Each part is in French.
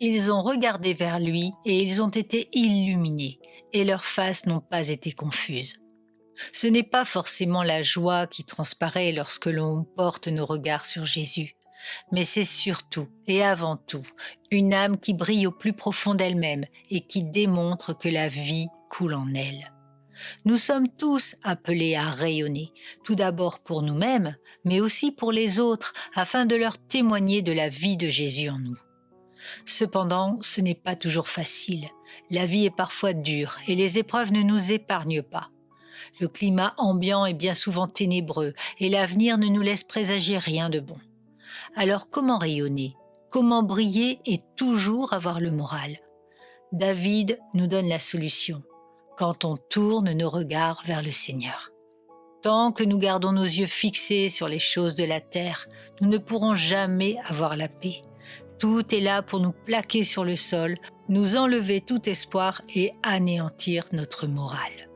Ils ont regardé vers lui et ils ont été illuminés, et leurs faces n'ont pas été confuses. Ce n'est pas forcément la joie qui transparaît lorsque l'on porte nos regards sur Jésus, mais c'est surtout et avant tout une âme qui brille au plus profond d'elle-même et qui démontre que la vie coule en elle. Nous sommes tous appelés à rayonner, tout d'abord pour nous-mêmes, mais aussi pour les autres, afin de leur témoigner de la vie de Jésus en nous. Cependant, ce n'est pas toujours facile. La vie est parfois dure et les épreuves ne nous épargnent pas. Le climat ambiant est bien souvent ténébreux et l'avenir ne nous laisse présager rien de bon. Alors comment rayonner? Comment briller et toujours avoir le moral? David nous donne la solution. Quand on tourne nos regards vers le Seigneur. Tant que nous gardons nos yeux fixés sur les choses de la terre, nous ne pourrons jamais avoir la paix. Tout est là pour nous plaquer sur le sol, nous enlever tout espoir et anéantir notre morale.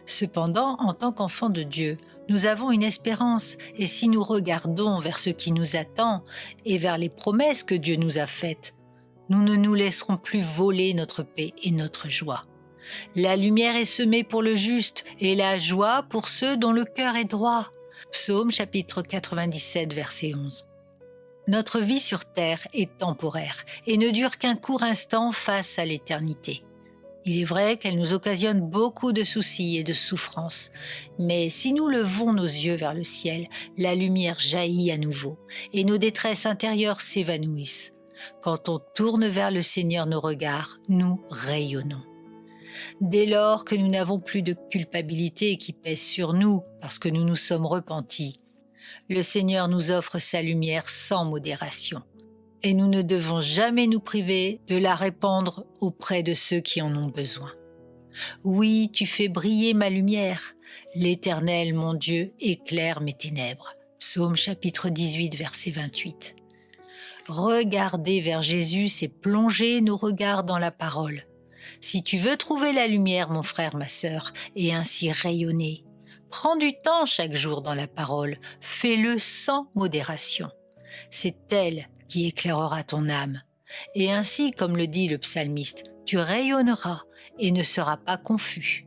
Cependant, en tant qu'enfants de Dieu, nous avons une espérance et si nous regardons vers ce qui nous attend et vers les promesses que Dieu nous a faites, nous ne nous laisserons plus voler notre paix et notre joie. La lumière est semée pour le juste et la joie pour ceux dont le cœur est droit. Psaume chapitre 97, verset 11. Notre vie sur terre est temporaire et ne dure qu'un court instant face à l'éternité. Il est vrai qu'elle nous occasionne beaucoup de soucis et de souffrances, mais si nous levons nos yeux vers le ciel, la lumière jaillit à nouveau et nos détresses intérieures s'évanouissent. Quand on tourne vers le Seigneur nos regards, nous rayonnons. Dès lors que nous n'avons plus de culpabilité qui pèse sur nous parce que nous nous sommes repentis, le Seigneur nous offre sa lumière sans modération. Et nous ne devons jamais nous priver de la répandre auprès de ceux qui en ont besoin. Oui, tu fais briller ma lumière. L'Éternel, mon Dieu, éclaire mes ténèbres. Psaume chapitre 18, verset 28. Regarder vers Jésus, c'est plonger nos regards dans la parole. Si tu veux trouver la lumière, mon frère, ma sœur, et ainsi rayonner, prends du temps chaque jour dans la parole, fais-le sans modération. C'est elle qui éclairera ton âme. Et ainsi, comme le dit le psalmiste, tu rayonneras et ne seras pas confus.